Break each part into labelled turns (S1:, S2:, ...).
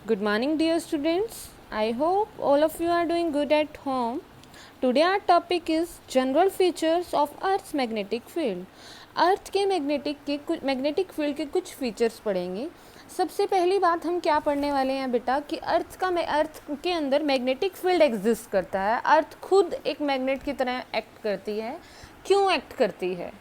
S1: Good morning, dear students. I hope all of you are doing good at home. Today our topic is general features of Earth's magnetic field. अर्थ के magnetic field के कुछ features पढ़ेंगे. सबसे पहली बात हम क्या पढ़ने वाले हैं बेटा कि अर्थ के अंदर मैग्नेटिक फील्ड एग्जिस्ट करता है. अर्थ खुद एक मैग्नेट की तरह एक्ट करती है. क्यों एक्ट करती है,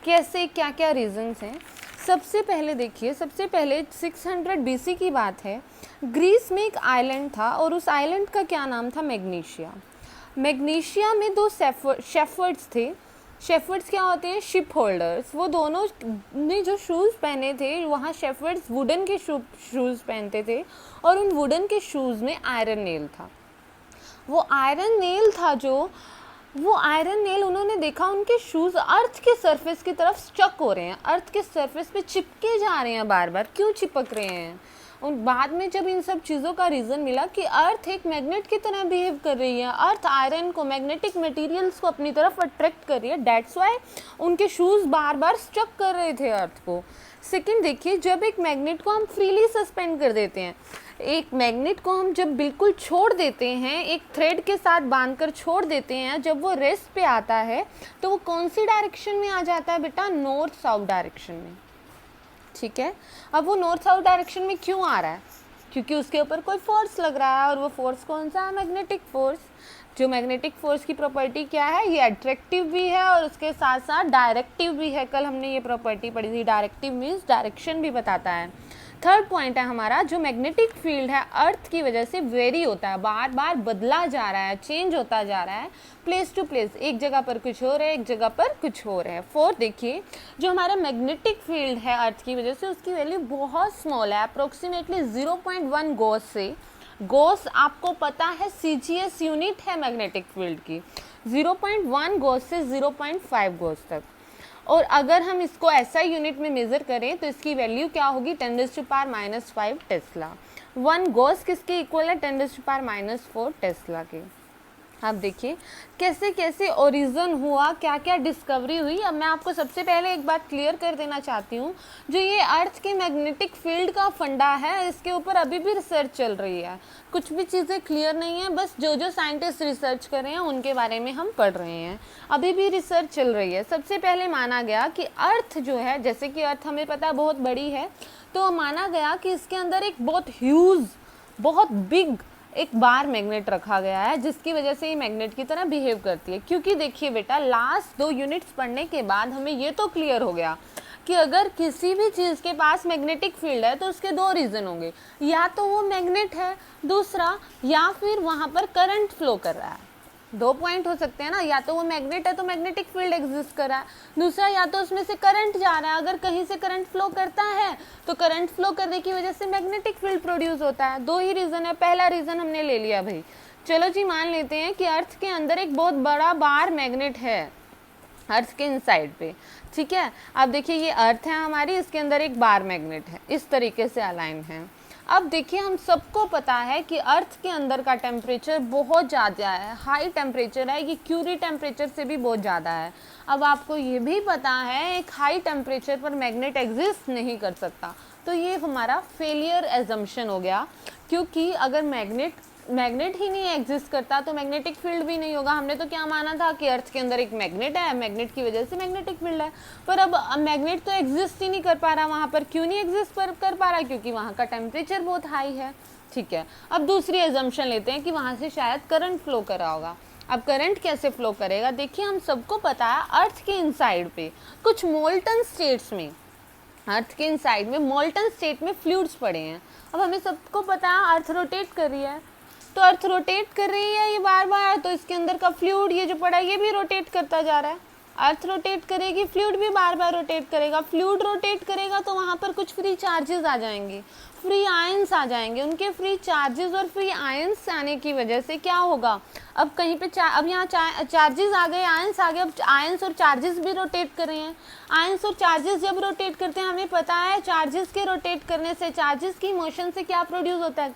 S1: कैसे, क्या क्या रीजंस हैं. सबसे पहले देखिए, सबसे पहले 600 BC की बात है. ग्रीस में एक आइलैंड था और उस आइलैंड का क्या नाम था, मैग्नीशिया. मैग्नीशिया में दो शेफर्ड्स थे. शेफर्ड्स क्या होते हैं, शिप होल्डर्स. वो दोनों ने जो शूज़ पहने थे, वहाँ शेफर्ड्स वुडन के शूज़ पहनते थे और उन वुडन के शूज़ में आयरन नेल था. वो आयरन नेल उन्होंने देखा, उनके शूज़ अर्थ के सरफेस की तरफ स्टक हो रहे हैं, अर्थ के सरफेस पे चिपके जा रहे हैं बार बार. क्यों चिपक रहे हैं? उन बाद में जब इन सब चीज़ों का रीज़न मिला कि अर्थ एक मैग्नेट की तरह बिहेव कर रही है, अर्थ आयरन को, मैग्नेटिक मटेरियल्स को अपनी तरफ अट्रैक्ट कर रही है, दैट्स वाई उनके शूज़ बार बार स्टक कर रहे थे अर्थ को. सेकेंड देखिए, जब एक मैग्नेट को हम फ्रीली सस्पेंड कर देते हैं, एक मैग्नेट को हम जब बिल्कुल छोड़ देते हैं, एक थ्रेड के साथ बांधकर छोड़ देते हैं, जब वो रेस्ट पे आता है तो वो कौन सी डायरेक्शन में आ जाता है बेटा, नॉर्थ साउथ डायरेक्शन में. ठीक है. अब वो नॉर्थ साउथ डायरेक्शन में क्यों आ रहा है? क्योंकि उसके ऊपर कोई फोर्स लग रहा है, और वो फोर्स कौन सा है, मैग्नेटिक फोर्स. जो मैग्नेटिक फोर्स की प्रॉपर्टी क्या है, ये अट्रैक्टिव भी है और उसके साथ साथ डायरेक्टिव भी है. कल हमने ये प्रॉपर्टी पढ़ी थी. डायरेक्टिव मीन्स डायरेक्शन भी बताता है. थर्ड पॉइंट है हमारा, जो मैग्नेटिक फील्ड है अर्थ की वजह से वेरी होता है, बार बार बदला जा रहा है, चेंज होता जा रहा है, प्लेस टू प्लेस. एक जगह पर कुछ हो रहा है, एक जगह पर कुछ हो रहा है. फोर्थ देखिए, जो हमारा मैग्नेटिक फील्ड है अर्थ की वजह से, उसकी वैल्यू बहुत स्मॉल है, अप्रोक्सीमेटली 0.1 गॉस से. गॉस आपको पता है CGS यूनिट है मैग्नेटिक फील्ड की. 0.1 गॉस से 0.5 गॉस तक. और अगर हम इसको SI यूनिट में मेज़र करें तो इसकी वैल्यू क्या होगी, 10⁻⁻5 टेस्ला. 1 गॉस किसके इक्वल है, 10⁻⁻4 टेस्ला के. आप देखिए कैसे कैसे ओरिजिन हुआ, क्या क्या डिस्कवरी हुई. अब मैं आपको सबसे पहले एक बात क्लियर कर देना चाहती हूँ, जो ये अर्थ के मैग्नेटिक फील्ड का फंडा है, इसके ऊपर अभी भी रिसर्च चल रही है. कुछ भी चीज़ें क्लियर नहीं है, बस जो साइंटिस्ट रिसर्च कर रहे हैं उनके बारे में हम पढ़ रहे हैं. अभी भी रिसर्च चल रही है. सबसे पहले माना गया कि अर्थ जो है, जैसे कि अर्थ हमें पता है बहुत बड़ी है, तो माना गया कि इसके अंदर एक बहुत ह्यूज, बहुत बिग एक बार मैग्नेट रखा गया है, जिसकी वजह से ये मैग्नेट की तरह बिहेव करती है. क्योंकि देखिए बेटा, लास्ट 2 यूनिट्स पढ़ने के बाद हमें ये तो क्लियर हो गया कि अगर किसी भी चीज़ के पास मैग्नेटिक फील्ड है तो उसके 2 रीज़न होंगे, या तो वो मैग्नेट है, दूसरा या फिर वहाँ पर करंट फ्लो कर रहा है. 2 पॉइंट हो सकते हैं ना, या तो वो मैग्नेट है तो मैग्नेटिक फील्ड एग्जिस्ट कर रहा है, दूसरा या तो उसमें से करंट जा रहा है. अगर कहीं से करंट फ्लो करता है तो करंट फ्लो करने की वजह से मैग्नेटिक फील्ड प्रोड्यूस होता है. 2 ही रीज़न है. पहला रीज़न हमने ले लिया भाई. चलो जी, मान लेते हैं कि अर्थ के अंदर एक बहुत बड़ा बार मैग्नेट है अर्थ के इनसाइड पे. ठीक है. अब देखिए, ये अर्थ है हमारी, इसके अंदर एक बार मैग्नेट है, इस तरीके से अलाइन है. अब देखिए, हम सबको पता है कि अर्थ के अंदर का टेम्परेचर बहुत ज़्यादा है, हाई टेम्परेचर है, ये क्यूरी टेम्परेचर से भी बहुत ज़्यादा है. अब आपको ये भी पता है एक हाई टेम्परेचर पर मैग्नेट एग्जिस्ट नहीं कर सकता, तो ये हमारा फेलियर एजम्पशन हो गया. क्योंकि अगर मैग्नेट ही नहीं एग्जिस्ट करता तो मैग्नेटिक फील्ड भी नहीं होगा. हमने तो क्या माना था कि अर्थ के अंदर एक मैग्नेट है, मैग्नेट की वजह से मैग्नेटिक फील्ड है. पर अब मैग्नेट तो एग्जिस्ट ही नहीं कर पा रहा वहाँ पर. क्यों नहीं एग्जिस्ट कर पा रहा? क्योंकि वहाँ का टेम्परेचर बहुत हाई है. ठीक है. अब दूसरी एजम्पशन लेते हैं कि वहाँ से शायद करंट फ्लो कर रहा होगा. अब करंट कैसे फ्लो करेगा? देखिए, हम सबको पता है अर्थ के इनसाइड पे कुछ मोल्टन स्टेट्स में, अर्थ के इनसाइड में मोल्टन स्टेट में फ्लूइड्स पड़े हैं. अब हमें सबको पता है अर्थ रोटेट कर रही है, तो अर्थ रोटेट कर रही है ये बार बार, तो इसके अंदर का फ्लूइड ये जो पड़ा है ये भी रोटेट करता जा रहा है. अर्थ रोटेट करेगी, फ्लूइड भी बार बार रोटेट करेगा. फ्लूइड रोटेट करेगा तो वहाँ पर कुछ फ्री चार्जेस आ जाएंगे, फ्री आयंस आ जाएंगे. उनके फ्री चार्जेस और फ्री आयंस आने की वजह से क्या होगा, अब कहीं पे अब यहाँ चार्जेस आ गए, आयंस आ गए. अब आयंस और चार्जेस भी रोटेट कर रहे हैं. आयंस और चार्जेस जब रोटेट करते हैं, हमें पता है चार्जेस के रोटेट करने से, चार्जेस की मोशन से क्या प्रोड्यूस होता है,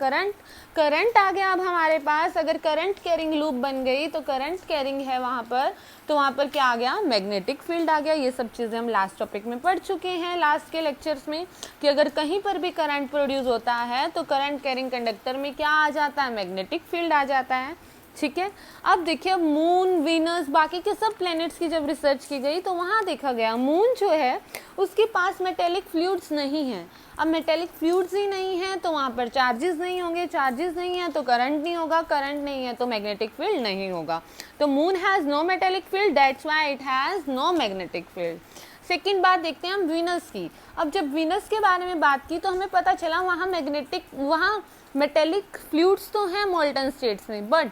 S1: करंट आ गया. अब हमारे पास अगर करंट कैरिंग लूप बन गई तो करंट कैरिंग है वहाँ पर, तो वहाँ पर क्या आ गया, मैग्नेटिक फील्ड आ गया. ये सब चीज़ें हम लास्ट टॉपिक में पढ़ चुके हैं, लास्ट के लेक्चर्स में, कि अगर कहीं पर भी करंट प्रोड्यूस प्रोड्यूस होता है तो करंट कैरिंग कंडक्टर में क्या आ जाता है, मैग्नेटिक फील्ड आ जाता है। ठीक है, अब देखिए अब मून, वीनस, बाकी के सब प्लैनेट्स की जब रिसर्च की गई तो वहाँ देखा गया मून जो है उसके पास मेटेलिक फ्लूइड्स नहीं हैं। अब मेटेलिक फ्लूइड्स ही नहीं है तो वहाँ पर चार्जेस नहीं होंगे, चार्जेस नहीं है तो करंट नहीं होगा, करंट नहीं है तो मैग्नेटिक फील्ड नहीं होगा। तो moon has no metallic field, that's why it has no magnetic field. Second बात देखते हैं हम वीनस की। अब जब वीनस के बारे में बात की तो हमें पता चला वहाँ मेटेलिक फ्लूइड्स तो हैं मोल्टन स्टेट्स में, बट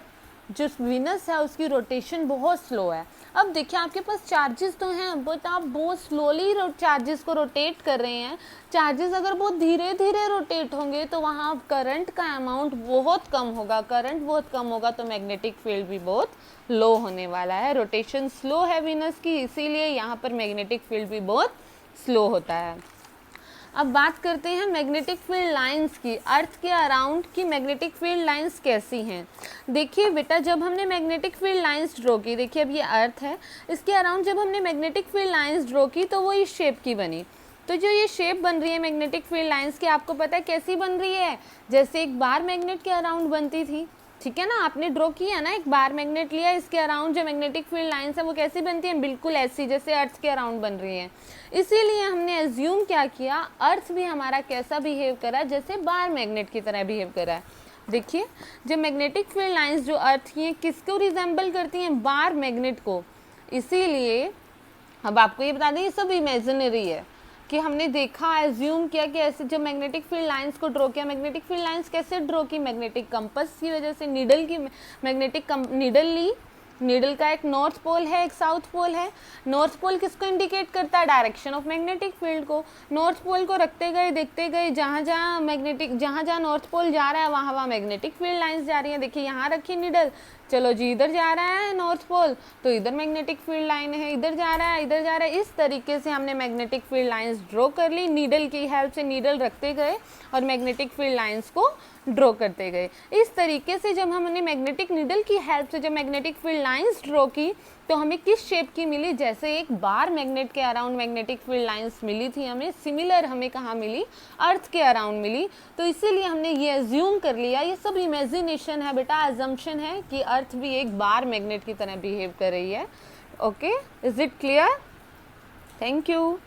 S1: जो वीनस है उसकी रोटेशन बहुत स्लो है। अब देखिए आपके पास चार्जेस तो हैं बट आप बहुत स्लोली चार्जेस को रोटेट कर रहे हैं। चार्जेस अगर बहुत धीरे धीरे रोटेट होंगे तो वहाँ करंट का अमाउंट बहुत कम होगा, करंट बहुत कम होगा तो मैग्नेटिक फील्ड भी बहुत लो होने वाला है। रोटेशन स्लो है वीनस की, इसीलिए यहाँ पर मैग्नेटिक फील्ड भी बहुत स्लो होता है। अब बात करते हैं मैग्नेटिक फील्ड लाइंस की। अर्थ के अराउंड की मैग्नेटिक फील्ड लाइंस कैसी हैं। देखिए बेटा, जब हमने मैग्नेटिक फील्ड लाइंस ड्रॉ की, देखिए अब ये अर्थ है, इसके अराउंड जब हमने मैग्नेटिक फील्ड लाइंस ड्रॉ की तो वो इस शेप की बनी। तो जो ये शेप बन रही है मैग्नेटिक फील्ड लाइंस की, आपको पता है कैसी बन रही है, जैसे एक बार मैग्नेट के अराउंड बनती थी। ठीक है ना, आपने ड्रॉ किया ना, एक बार मैग्नेट लिया, इसके अराउंड जो मैग्नेटिक फील्ड लाइंस है वो कैसी बनती है, बिल्कुल ऐसी जैसे अर्थ के अराउंड बन रही है। इसीलिए हमने एज्यूम क्या किया, अर्थ भी हमारा कैसा बिहेव करा, जैसे बार मैग्नेट की तरह बिहेव करा है। देखिए जो मैग्नेटिक फील्ड लाइंस जो अर्थ की हैं किसको रिजेंबल करती हैं, बार मैग्नेट को। इसीलिए अब आपको ये बता दें ये सब इमेजिनरी है कि हमने देखा, एज्यूम किया कि ऐसे जब मैग्नेटिक फील्ड लाइंस को ड्रॉ किया, मैग्नेटिक फील्ड लाइंस कैसे ड्रॉ की, मैग्नेटिक कंपास की वजह से, नीडल की मैग्नेटिक नीडल ली, नीडल का एक नॉर्थ पोल है एक साउथ पोल है। नॉर्थ पोल किसको इंडिकेट करता है, डायरेक्शन ऑफ मैग्नेटिक फील्ड को। नॉर्थ पोल को रखते गए, देखते गए, जहाँ जहाँ नॉर्थ पोल जा रहा है वहाँ मैग्नेटिक फील्ड लाइंस जा रही है। देखिए यहाँ रखी नीडल, चलो जी इधर जा रहा है नॉर्थ पोल तो इधर मैग्नेटिक फील्ड लाइन है, इधर जा रहा है, इधर जा रहा है। इस तरीके से हमने मैग्नेटिक फील्ड लाइंस ड्रॉ कर ली, नीडल की हेल्प से नीडल रखते गए और मैग्नेटिक फील्ड लाइंस को ड्रॉ करते गए। इस तरीके से जब हमने मैग्नेटिक नीडल की हेल्प से जब मैग्नेटिक फील्ड लाइंस ड्रॉ की तो हमें किस शेप की मिली, जैसे एक बार मैग्नेट के अराउंड मैग्नेटिक फील्ड लाइंस मिली थी हमें, सिमिलर हमें कहाँ मिली, अर्थ के अराउंड मिली। तो इसीलिए हमने ये एज्यूम कर लिया, ये सब इमेजिनेशन है बेटा, एजम्पशन है कि अर्थ भी एक बार मैग्नेट की तरह बिहेव कर रही है। Okay, is it clear? Thank you.